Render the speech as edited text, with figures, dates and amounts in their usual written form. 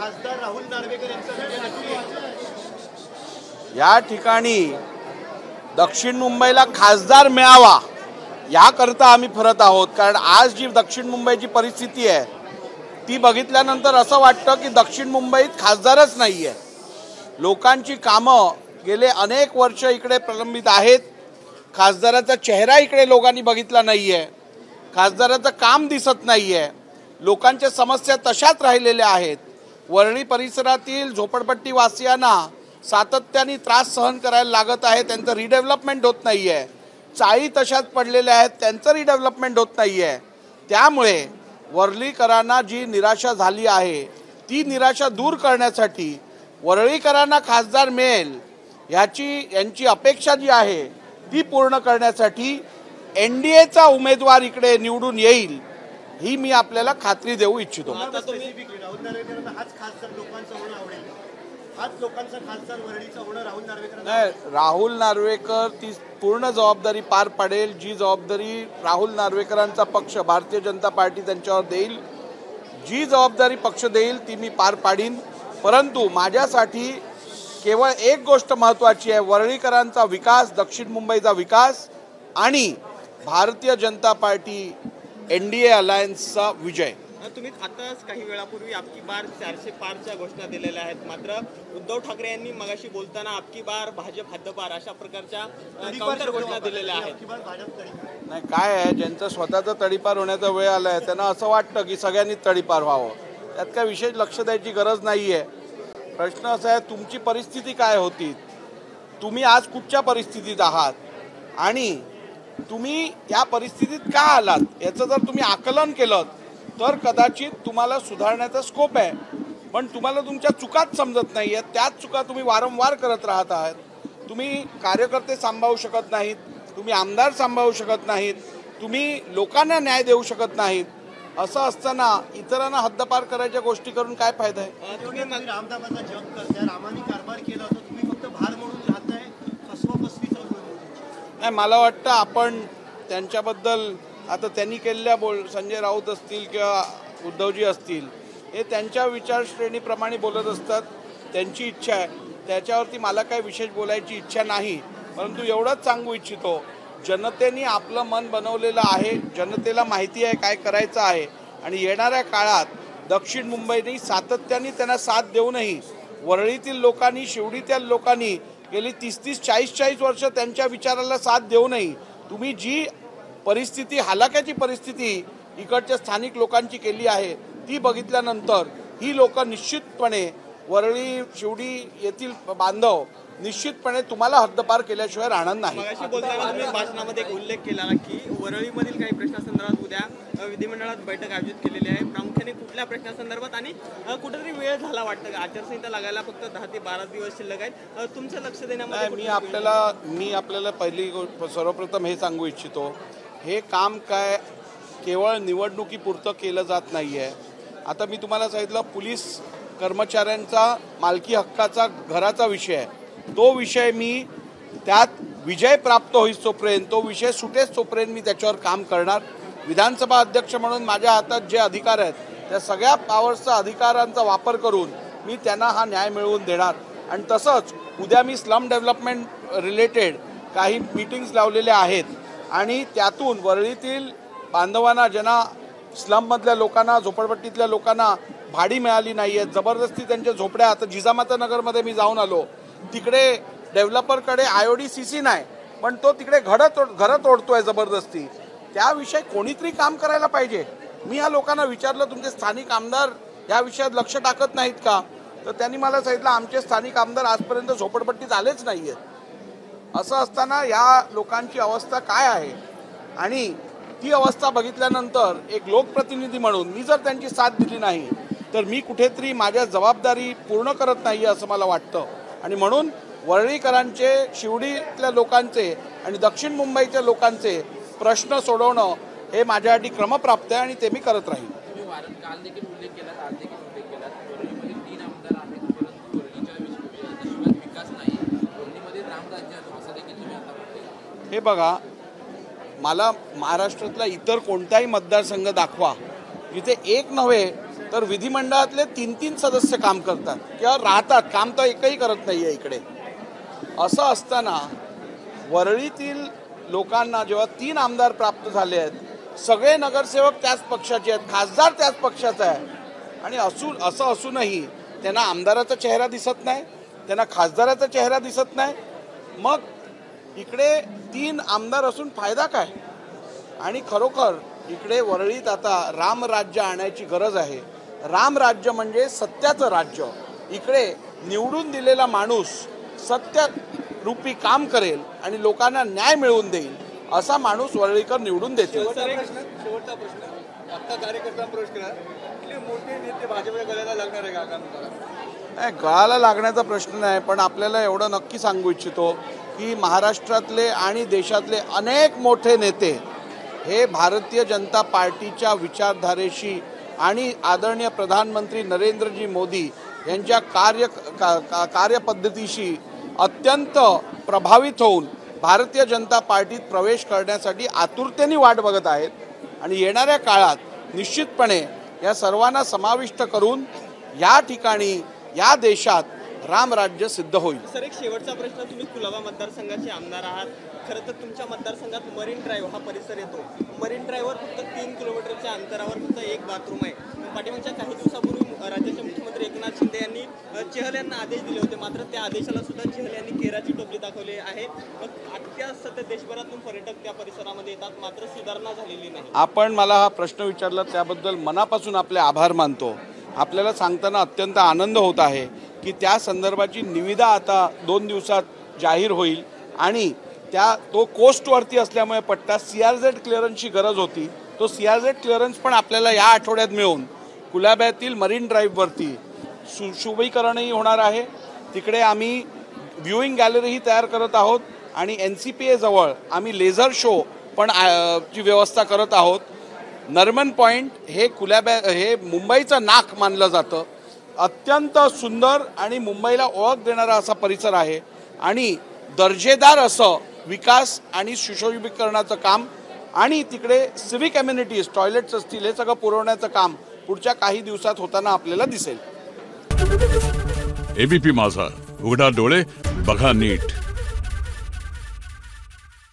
खासदार राहुल नार्वेकर यांचा या ठिकाणी दक्षिण मुंबईला खासदार मिळावा याकरता आम्ही फिरत आहोत। कारण आज जी दक्षिण मुंबईची परिस्थिती आहे ती बघितल्यानंतर असं वाटतं की दक्षिण मुंबईत खासदारच नाही आहे। लोकांची कामं गेले अनेक वर्ष इकडे प्रलंबित आहेत। खासदाराचा चेहरा इकडे लोकांनी बघितला नाही आहे, खासदाराचं काम दिसत नाही आहे, लोकांच्या समस्या तशाच राहिलेल्या आहेत। वरळी परिसरातील झोपडपट्टी वासियांना सातत्याने त्रास सहन करायला लागत आहे, त्यांचं रिडेव्हलपमेंट होत नाही आहे। चाळी तशाच पडलेल्या आहेत, त्यांचं रिडेव्हलपमेंट होत नाही आहे। त्यामुळे वरळीकरांना जी निराशा झाली आहे ती निराशा दूर करण्यासाठी वरळीकरांना खासदार मिळेल यांची अपेक्षा जी आहे ती पूर्ण करण्यासाठी NDAचा उमेदवार इकडे निवडून येईल ही मी आपल्याला खात्री देऊ इच्छितो। राहुल नार्वेकर ती पूर्ण जबाबदारी पार पाडेल जी जबाबदारी राहुल नार्वेकरांचा पक्ष भारतीय जनता पार्टी त्यांच्यावर देईल, जी जबाबदारी पक्ष देईल ती मी पार पाडीन। परंतु माझ्यासाठी केवळ एक गोष्ट महत्त्वाची आहे, वरळीकरांचा विकास, दक्षिण मुंबईचा विकास आणि भारतीय जनता पार्टी NDA अलायन्सचा विजय। तुम्ही आताच काही वेळापूर्वी आपकी बार 400 पारच्या घोषणा दिलेल्या आहेत, मात्र उद्धव ठाकरे यांनी मगाशी बोलताना आपकी बार भाजप हद्दपार अशा प्रकारच्या काउंटर घोषणा दिलेल्या आहेत। नाही, काय आहे, ज्यांचं स्वतःचं तडीपार होण्याचा वेळ आला आहे त्यांना असं वाटतं की सगळ्यांनीच तडीपार व्हावं, त्यात काय विशेष लक्ष द्यायची गरज नाही आहे। प्रश्न असा आहे तुमची परिस्थिती काय होती, तुम्ही आज कुठच्या परिस्थितीत आहात आणि तुम्ही या परिस्थितीत का आलात याचं जर तुम्ही आकलन केलं तर कदाचित तुम्हाला सुधारण्याचा स्कोप आहे। पण तुम्हाला तुमच्या चुकाच समजत नाही आहेत, त्याच चुका तुम्ही वारंवार करत राहत आहात। तुम्ही कार्यकर्ते सांभाळू शकत नाहीत, तुम्ही आमदार सांभाळू शकत नाहीत, तुम्ही लोकांना न्याय देऊ शकत नाहीत। असं असताना इतरांना हद्दपार करायच्या गोष्टी करून काय फायदा आहे? रामदाबाचा जप करताय, रामानी कारभार केला तर तुम्ही फक्त भार म्हणून राहताय, फसवा-फसवी चालू आहे। नाही, मला वाटतं आपण त्यांच्याबद्दल आता त्यांनी केलेल्या संजय राऊत असतील किंवा उद्धवजी असतील हे त्यांच्या विचारश्रेणीप्रमाणे बोलत असतात, त्यांची इच्छा आहे, त्याच्यावरती मला काही विशेष बोलायची इच्छा नाही। परंतु एवढंच सांगू इच्छितो, जनतेने आपलं मन बनवलेलं आहे, जनतेला माहिती आहे काय करायचं आहे आणि येणाऱ्या काळात दक्षिण मुंबईने सातत्याने त्यांना साथ देऊनही वरळीतील लोकांनी, शिवडीतील लोकांनी गेली 30-30, 40-40 वर्ष त्यांच्या विचाराला साथ देऊनही तुम्ही जी परिस्थिती, हालाक्याची परिस्थिती इकडच्या स्थानिक लोकांची केली आहे ती बघितल्यानंतर ही लोक निश्चितपणे वरळी, शिवडी येथील बांधव निश्चितपणे तुम्हाला हद्दपार केल्याशिवाय राहणार नाही। मगाशी बोलताना तुम्ही भाषणामध्ये एक उल्लेख केला की वरळीमधील काही प्रश्नासंदर्भात उद्या विधिमंडळात बैठक आयोजित केलेली आहे, प्रामुख्याने कुठल्या प्रश्नासंदर्भात आणि कुठेतरी वेळ झाला वाटतं का? आचारसंहिता लागायला फक्त 10 ते 12 दिवस शिल्लक आहेत, तुमचं लक्ष देण्यामध्ये मी आपल्याला पहिली सर्वप्रथम हे सांगू इच्छितो, हे काम काय केवळ निवडणुकीपुरतं केलं जात नाही आहे। आता मी तुम्हाला सांगितलं पोलीस कर्मचाऱ्यांचा मालकी हक्काचा घराचा विषय आहे, तो विषय मी त्यात विजय प्राप्त होईस तोपर्यंत, तो विषय सुटेस तोपर्यंत मी त्याच्यावर काम करणार। विधानसभा अध्यक्ष म्हणून माझ्या हातात जे अधिकार आहेत त्या सगळ्या पॉवर्सचा अधिकारांचा वापर करून मी त्यांना हा न्याय मिळवून देणार। आणि तसंच उद्या मी स्लम डेव्हलपमेंट रिलेटेड काही मीटिंग्स लावलेल्या आहेत आणि त्यातून वरळीतील बांधवांना, ज्यांना स्लममधल्या लोकांना, झोपडपट्टीतल्या लोकांना भाडी मिळाली नाही आहेत, जबरदस्ती त्यांच्या झोपड्या, आता जिजामाता नगरमध्ये मी जाऊन आलो, तिकडे डेव्हलपरकडे IOD-CC नाही पण तो तिकडे घरं तोडतोय जबरदस्ती, त्याविषयी कोणीतरी काम करायला पाहिजे। मी या लोकांना विचारलं तुमचे स्थानिक आमदार या विषयात लक्ष टाकत नाहीत का, तर त्यांनी मला सांगितलं आमचे स्थानिक आमदार आजपर्यंत झोपडपट्टीत आलेच नाही आहेत। असं असताना या लोकांची अवस्था काय आहे आणि ती अवस्था बघितल्यानंतर एक लोकप्रतिनिधी म्हणून मी जर त्यांची साथ दिली नाही तर मी कुठेतरी माझ्या जबाबदारी पूर्ण करत नाही असं मला वाटतं। आणि म्हणून वरळीकरांचे, शिवडीतल्या लोकांचे आणि दक्षिण मुंबईच्या लोकांचे प्रश्न सोडवणं हे माझ्यासाठी क्रमप्राप्त आहे आणि ते मी करत राहील। हे बघा, मला महाराष्ट्रातला इतर कोणताही मतदारसंघ दाखवा जिथे एक नव्हे तर विधिमंडळातले 3-3 सदस्य काम करतात किंवा राहतात, काम तर एकही करत नाही आहे इकडे. असं असताना वरळीतील लोकांना जेव्हा 3 आमदार प्राप्त झाले आहेत, सगळे नगरसेवक त्याच पक्षाचे आहेत, खासदार त्याच पक्षाचा आहे, आणि असं असूनही त्यांना आमदाराचा चेहरा दिसत नाही, त्यांना खासदाराचा चेहरा दिसत नाही. मग इकडे 3 आमदार असून फायदा काय? आणि खरोखर इकडे वरळीत आता रामराज्य आणायची गरज आहे. रामराज्य म्हणजे सत्याचं राज्य. इकडे निवडून दिलेला माणूस सत्य रूपी काम करेल आणि लोकांना न्याय मिळवून देईल, असा माणूस वरळीकर निवडून देतील. शेवटचा प्रश्न आता कार्यकर्ता प्रश्न आहे, मोठे नेते भाजपला गळ्याला लागणार आहे का आगामी काळात? नाही, गळाला लागण्याचा प्रश्न नाही, पण आपल्याला एवढं नक्की सांगू इच्छितो की महाराष्ट्रातले आणि देशातले अनेक मोठे नेते हे भारतीय जनता पार्टीच्या विचारधारेशी आणि आदरणीय प्रधानमंत्री नरेंद्रजी मोदी यांच्या कार्यपद्धतीशी अत्यंत प्रभावित होऊन भारतीय जनता पार्टीत प्रवेश करण्यासाठी आतुरतेने वाट बघत आहेत. आणि येणाऱ्या काळात निश्चितपणे या सर्वांना समाविष्ट करून या ठिकाणी या देशात रामराज्य सिद्ध होईल. सर, एक शेवटचा प्रश्न. तुम्ही कुलाबा मतदारसंघाचे आमदार आहात. खरं तर तुमच्या मतदारसंघात मरीन ड्राईव्ह हा परिसर येतो. मरीन ड्राईव्हवर फक्त 3 किलोमीटरच्या अंतरावर फक्त एक बाथरूम आहे. पाठीमागच्या काही दिवसापूर्वी राज्याचे मुख्यमंत्री एकनाथ शिंदे यांनी चहल यांना आदेश दिले होते, मात्र त्या आदेशाला सुद्धा चहल यांनी केराची टोपली दाखवली आहे. अख्ख्या सध्या देशभरातून पर्यटक त्या परिसरामध्ये येतात, मात्र सुधारणा झालेली नाही. आपण मला हा प्रश्न विचारला त्याबद्दल मनापासून आपले आभार मानतो. आपल्याला सांगताना अत्यंत आनंद होत आहे की त्या संदर्भाची निविदा आता 2 दिवसात जाहीर होईल आणि तो कोस्टवरती असल्यामुळे पट्टा CRZ क्लिअरन्सची गरज होती. तो CRZ क्लिअरन्स पण आपल्याला या आठवड्यात मिळून कुलाब्यातील मरीन ड्राईव्हवरती शुभीकरणही होणार आहे. तिकडे आम्ही व्ह्यूइंग गॅलरीही तयार करत आहोत आणि NCPA जवळ आम्ही लेझर शो पण ची व्यवस्था करत आहोत. नर्मन पॉईंट हे मुंबईचं नाक मानलं जातं. अत्यंत सुंदर आणि मुंबईला ओळख देणारा असा परिसर आहे आणि दर्जेदार असं विकास आणि सुशोभीकरणाचं काम आणि तिकडे सिव्हिक अम्युनिटीज, टॉयलेट्स असतील, हे सगळं पुरवण्याचं काम पुढच्या काही दिवसात होताना आपल्याला दिसेल. ABP माझा, उघडा डोळे बघा नीट.